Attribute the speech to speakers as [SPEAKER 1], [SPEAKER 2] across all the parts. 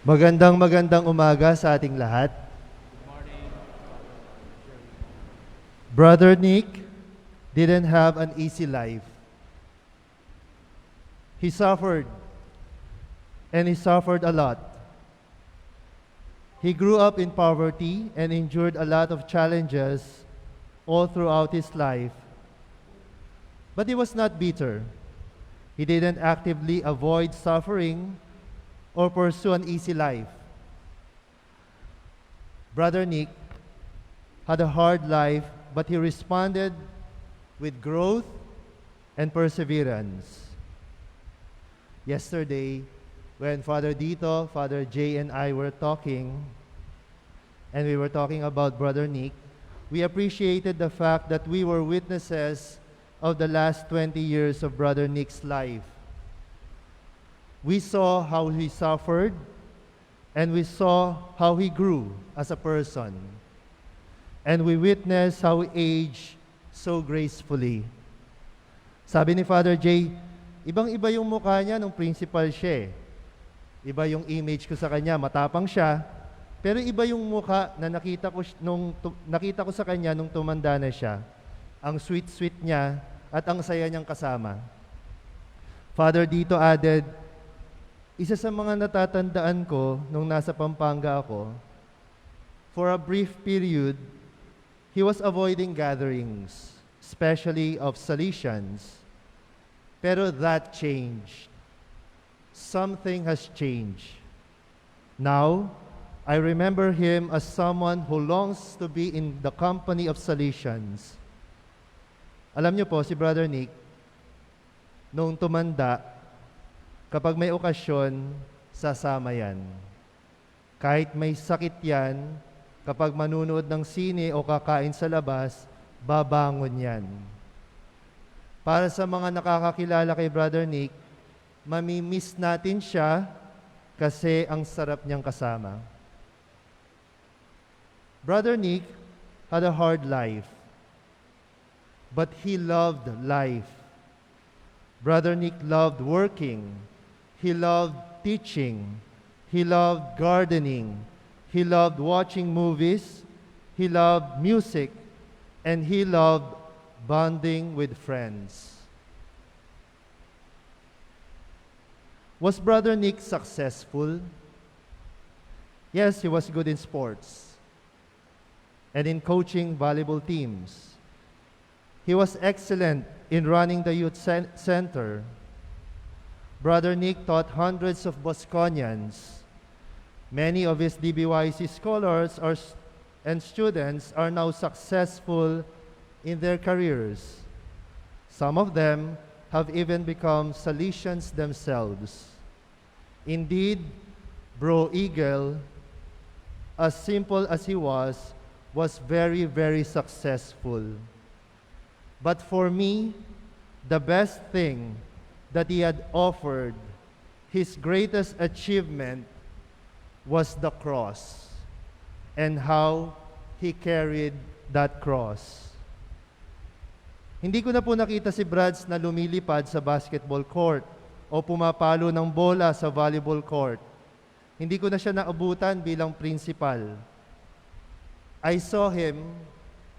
[SPEAKER 1] Magandang umaga sa ating lahat. Brother Nick didn't have an easy life. He suffered, and he suffered a lot. He grew up in poverty and endured a lot of challenges all throughout his life. But he was not bitter. He didn't actively avoid suffering or pursue an easy life. Brother Nick had a hard life, but he responded with growth and perseverance. Yesterday, when Father Dito, Father Jay, and I were talking, and we were talking about Brother Nick, we appreciated the fact that we were witnesses of the last 20 years of Brother Nick's life. We saw how he suffered, and we saw how he grew as a person. And we witnessed how he aged so gracefully. Sabi ni Father Jay, ibang-iba yung mukha niya nung principal siya. Iba yung image ko sa kanya, matapang siya. Pero iba yung mukha na nakita ko sa kanya nung tumanda na siya. Ang sweet-sweet niya at ang saya niyang kasama. Father Dito added, isa sa mga natatandaan ko nung nasa Pampanga ako, for a brief period, he was avoiding gatherings, especially of Salesians. Pero that changed. Something has changed. Now, I remember him as someone who longs to be in the company of Salesians. Alam niyo po, si Brother Nick, nung tumanda, kapag may okasyon, sasama yan. Kahit may sakit yan, kapag manunood ng sine o kakain sa labas, babangon yan. Para sa mga nakakakilala kay Brother Nick, mamimiss natin siya kasi ang sarap niyang kasama. Brother Nick had a hard life, but he loved life. Brother Nick loved working. He loved teaching. He loved gardening. He loved watching movies, he loved music, and he loved bonding with friends. Was Brother Nick successful? Yes, he was good in sports and in coaching volleyball teams. He was excellent in running the youth center. Brother Nick taught hundreds of Bosconians. Many of his DBYC scholars and students are now successful in their careers. Some of them have even become Salesians themselves. Indeed, Bro Eagle, as simple as he was very, very successful. But for me, the best thing that he had offered, his greatest achievement, was the cross and how he carried that cross. Hindi ko na po nakita si Brads na lumilipad sa basketball court o pumapalo ng bola sa volleyball court. Hindi ko na siya naabutan bilang principal. I saw him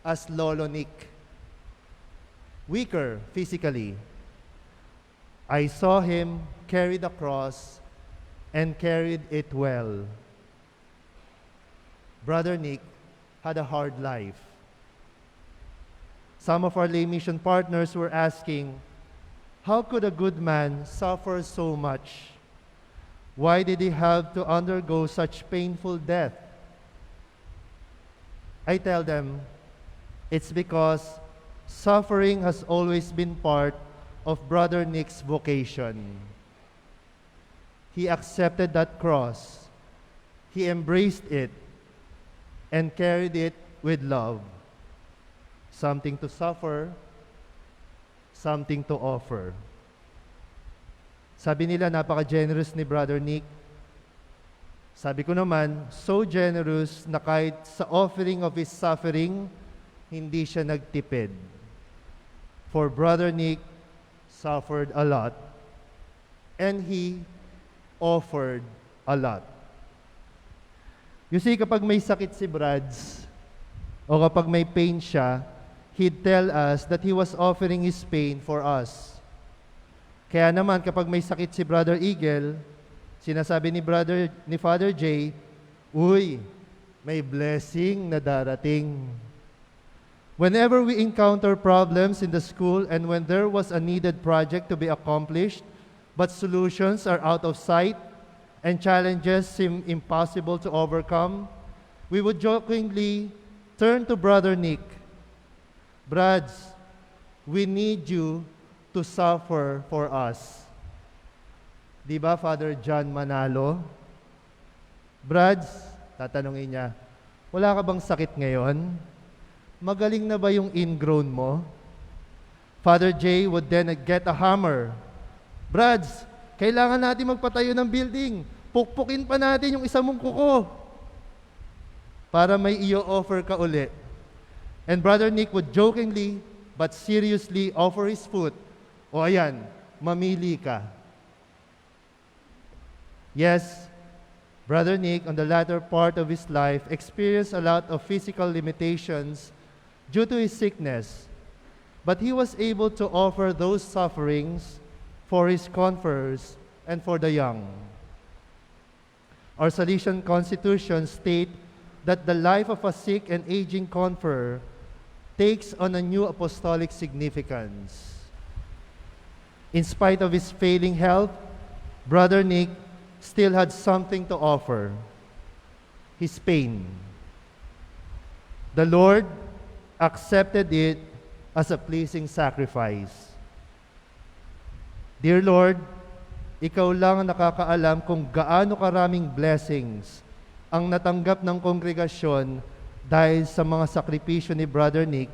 [SPEAKER 1] as Lolo Nick, weaker physically. I saw him carry the cross and carried it well. Brother Nick had a hard life. Some of our lay mission partners were asking, how could a good man suffer so much? Why did he have to undergo such painful death? I tell them, it's because suffering has always been part of Brother Nick's vocation. He accepted that cross. He embraced it and carried it with love. Something to suffer, something to offer. Sabi nila, napaka-generous ni Brother Nick. Sabi ko naman, so generous na kahit sa offering of his suffering, hindi siya nagtipid. For Brother Nick suffered a lot, and he offered a lot. You see, kapag may sakit si Brads, o kapag may pain siya, he'd tell us that he was offering his pain for us. Kaya naman, kapag may sakit si Brother Eagle, sinasabi ni Father J, uy, may blessing na darating. Whenever we encounter problems in the school and when there was a needed project to be accomplished, but solutions are out of sight and challenges seem impossible to overcome, we would jokingly turn to Brother Nick. Brads, we need you to suffer for us. Di ba, Father John Manalo? Brads, tatanungin niya, wala ka bang sakit ngayon? Magaling na ba yung ingrown mo? Father J would then get a hammer. Brads, kailangan natin magpatayo ng building. Pukpukin pa natin yung isa mong kuko para may i-offer ka uli. And Brother Nick would jokingly but seriously offer his foot. O ayan, mamili ka. Yes, Brother Nick, on the latter part of his life, experienced a lot of physical limitations due to his sickness, but he was able to offer those sufferings for his conferers and for the young. Our Salesian Constitution state that the life of a sick and aging conferer takes on a new apostolic significance. In spite of his failing health, Brother Nick still had something to offer, his pain. The Lord accepted it as a pleasing sacrifice. Dear Lord, Ikaw lang ang nakakaalam kung gaano karaming blessings ang natanggap ng kongregasyon dahil sa mga sakripisyo ni Brother Nick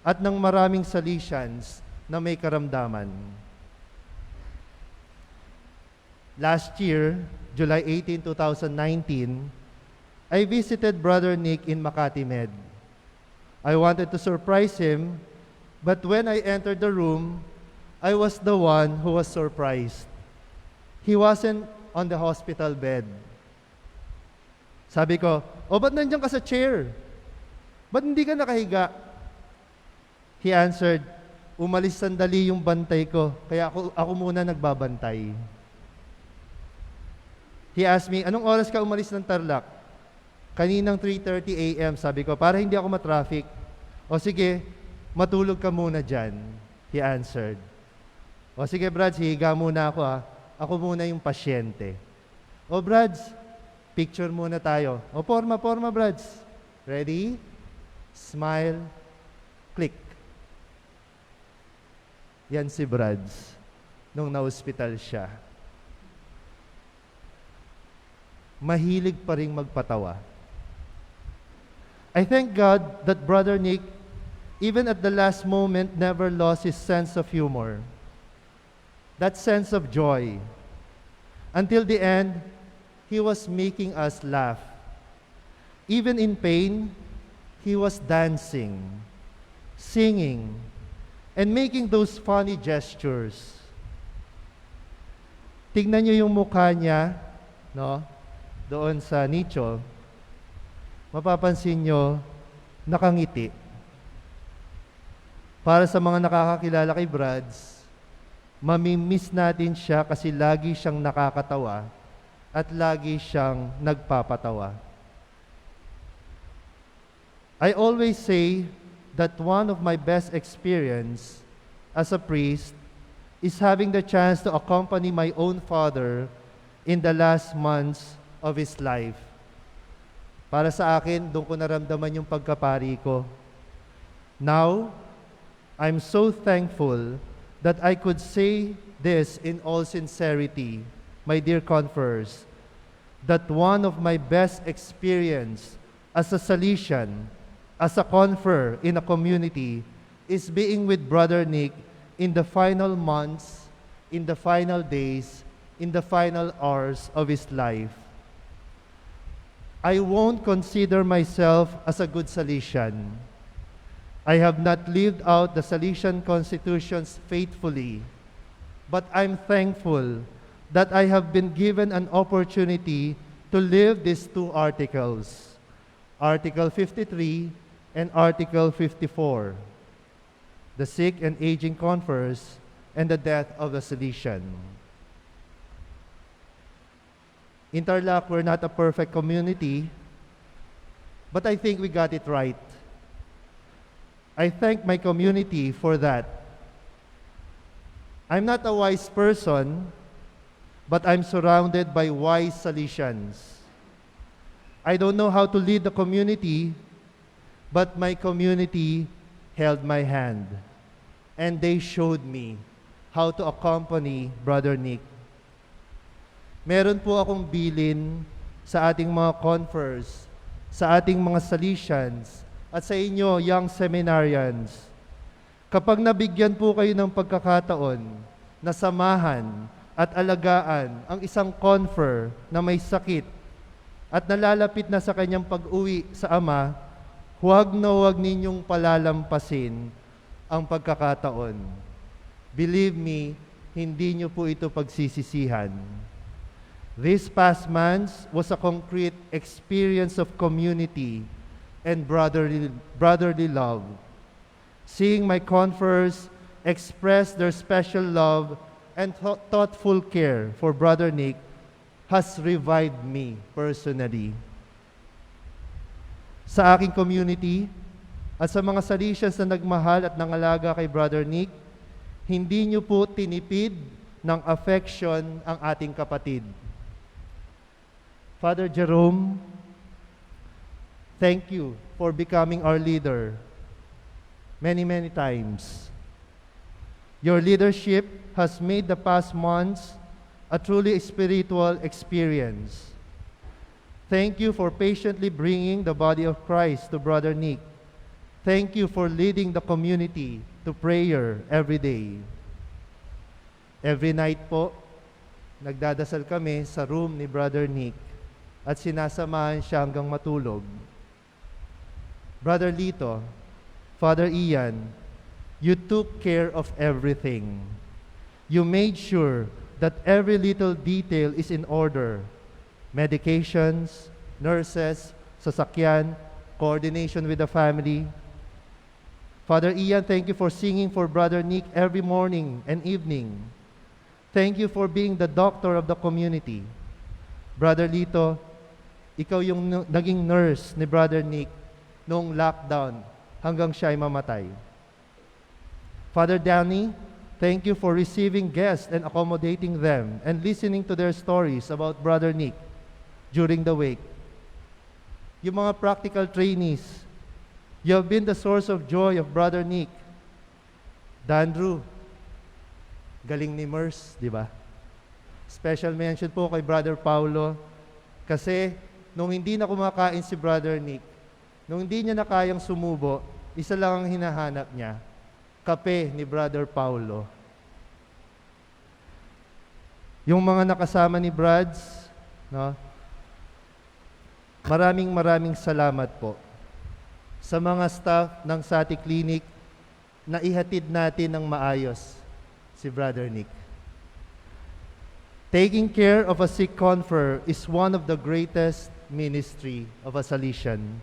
[SPEAKER 1] at ng maraming Salesians na may karamdaman. Last year, July 18, 2019, I visited Brother Nick in Makati Med. I wanted to surprise him, but when I entered the room, I was the one who was surprised. He wasn't on the hospital bed. Sabi ko, ba't nandiyan ka sa chair? Ba't hindi ka nakahiga? He answered, umalis sandali yung bantay ko, kaya ako muna nagbabantay. He asked me, anong oras ka umalis ng Tarlac? Kaninang 3:30 a.m. Sabi ko, para hindi ako matraffic. O sige, matulog ka muna dyan. He answered. O sige, Brads, hihiga muna ako ha. Ako muna yung pasyente. O Brads, picture muna tayo. O forma, Brads. Ready? Smile. Click. Yan si Brads nung na-hospital siya. Mahilig pa rin magpatawa. I thank God that Brother Nick, even at the last moment, never lost his sense of humor. That sense of joy. Until the end, he was making us laugh. Even in pain, he was dancing, singing, and making those funny gestures. Tignan niyo yung mukha niya, no? Doon sa nicho, mapapansin nyo, nakangiti. Para sa mga nakakakilala kay Brads, mamimiss natin siya kasi lagi siyang nakakatawa at lagi siyang nagpapatawa. I always say that one of my best experience as a priest is having the chance to accompany my own father in the last months of his life. Para sa akin, doon ko naramdaman yung pagkapari ko. Now, I'm so thankful that I could say this in all sincerity, my dear conferers, that one of my best experience as a Salesian, as a confer in a community, is being with Brother Nick in the final months, in the final days, in the final hours of his life. I won't consider myself as a good Salesian. I have not lived out the Salesian constitutions faithfully, but I'm thankful that I have been given an opportunity to live these two articles, Article 53 and Article 54, the sick and aging confers and the death of the Salesian. In Tarlac, we're not a perfect community, but I think we got it right. I thank my community for that. I'm not a wise person, but I'm surrounded by wise Salesians. I don't know how to lead the community, but my community held my hand, and they showed me how to accompany Brother Nick. Meron po akong bilin sa ating mga confers, sa ating mga Salesians, at sa inyo, young seminarians. Kapag nabigyan po kayo ng pagkakataon na samahan at alagaan ang isang confer na may sakit at nalalapit na sa kanyang pag-uwi sa Ama, huwag na huwag ninyong palalampasin ang pagkakataon. Believe me, hindi nyo po ito pagsisisihan. This past month was a concrete experience of community and brotherly love. Seeing my confers express their special love and thoughtful care for Brother Nick has revived me personally. Sa aking community at sa mga Salesians na nagmahal at nangalaga kay Brother Nick, hindi niyo po tinipid ng affection ang ating kapatid. Father Jerome, thank you for becoming our leader many, many times. Your leadership has made the past months a truly spiritual experience. Thank you for patiently bringing the body of Christ to Brother Nick. Thank you for leading the community to prayer every day. Every night po, nagdadasal kami sa room ni Brother Nick at sinasamahan siya hanggang matulog. Brother Lito, Father Ian, you took care of everything. You made sure that every little detail is in order. Medications, nurses, sasakyan, coordination with the family. Father Ian, thank you for singing for Brother Nick every morning and evening. Thank you for being the doctor of the community. Brother Lito, ikaw yung naging nurse ni Brother Nick noong lockdown hanggang siya ay mamatay. Father Danny, thank you for receiving guests and accommodating them and listening to their stories about Brother Nick during the wake. Yung mga practical trainees, you have been the source of joy of Brother Nick. Dandrew, galing ni Merce, di ba? Special mention po kay Brother Paulo kasi nung hindi na kumakain si Brother Nick, nung hindi niya na kayang sumubo, isa lang ang hinahanap niya, kape ni Brother Paulo. Yung mga nakasama ni Brads, no? Maraming salamat po sa mga staff ng Sati Clinic na ihatid natin ng maayos si Brother Nick. Taking care of a sick confer is one of the greatest ministry of a Salesian.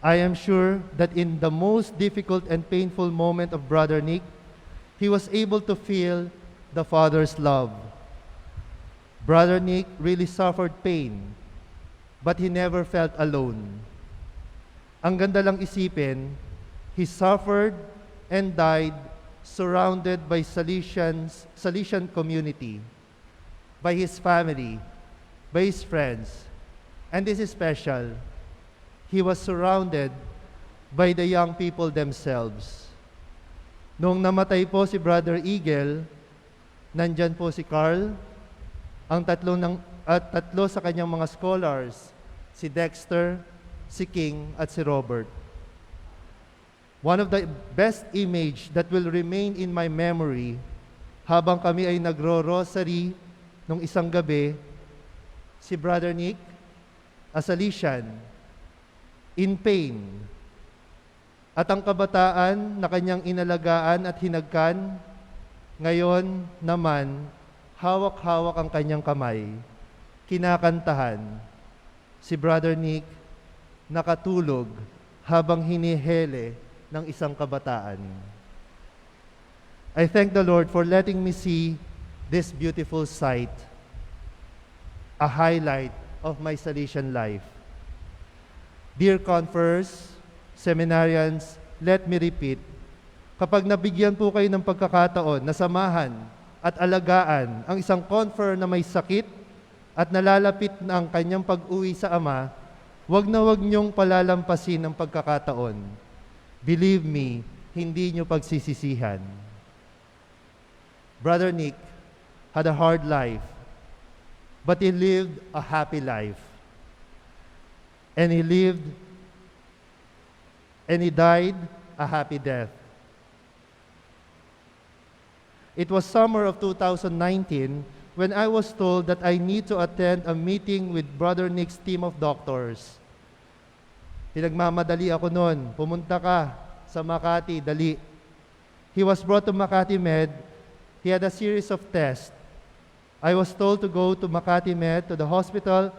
[SPEAKER 1] I am sure that in the most difficult and painful moment of Brother Nick, he was able to feel the Father's love. Brother Nick really suffered pain, but he never felt alone. Ang ganda lang isipin, he suffered and died surrounded by Salesian community, by his family, by his friends. And this is special. He was surrounded by the young people themselves. Noong namatay po si Brother Eagle, nandyan po si Carl, ang tatlo sa kanyang mga scholars, si Dexter, si King, at si Robert. One of the best image that will remain in my memory habang kami ay nagro-rosary nung isang gabi, si Brother Nick, a Salesian, in pain. At ang kabataan na kanyang inalagaan at hinagkan, ngayon naman, hawak-hawak ang kanyang kamay, kinakantahan, si Brother Nick nakatulog habang hinihele ng isang kabataan. I thank the Lord for letting me see this beautiful sight, a highlight of my Salesian life. Dear confers, seminarians, let me repeat, kapag nabigyan po kayo ng pagkakataon na samahan at alagaan ang isang confer na may sakit at nalalapit na ang kanyang pag-uwi sa Ama, wag na wag niyong palalampasin ang pagkakataon. Believe me, hindi niyo pagsisisihan. Brother Nick had a hard life, but he lived a happy life. And he died a happy death. It was summer of 2019 when I was told that I need to attend a meeting with Brother Nick's team of doctors. Pinagmamadali ako noon. Pumunta ka sa Makati, dali. He was brought to Makati Med. He had a series of tests. I was told to go to Makati Med, to the hospital,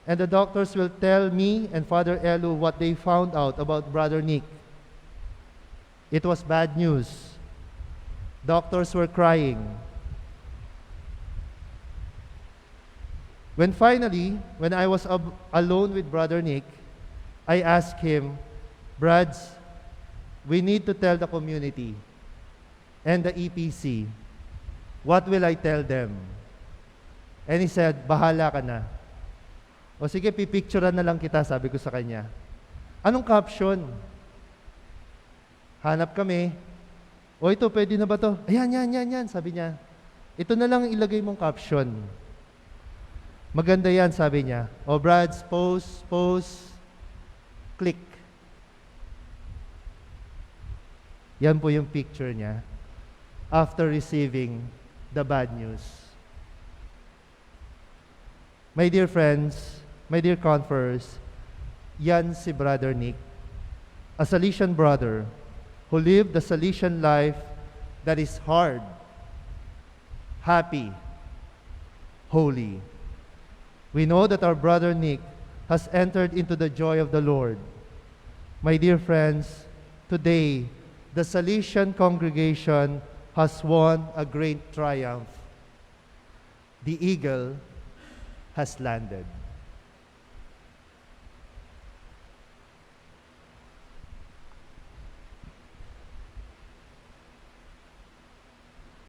[SPEAKER 1] and the doctors will tell me and Father Elu what they found out about Brother Nick. It was bad news. Doctors were crying. When I was alone with Brother Nick, I asked him, Brads, we need to tell the community and the EPC. What will I tell them? And he said, bahala ka na. O sige, pipicturean na lang kita, sabi ko sa kanya. Anong caption? Hanap kami. O ito, pwede na ba to? Ayan, yan, sabi niya. Ito na lang ilagay mong caption. Maganda yan, sabi niya. O Brads, post, click. Yan po yung picture niya after receiving the bad news. My dear friends, my dear confers, yan si Brother Nick, a Salesian brother who lived the Salesian life that is hard, happy, holy. We know that our Brother Nick has entered into the joy of the Lord. My dear friends, today, the Salesian congregation has won a great triumph. The eagle has landed.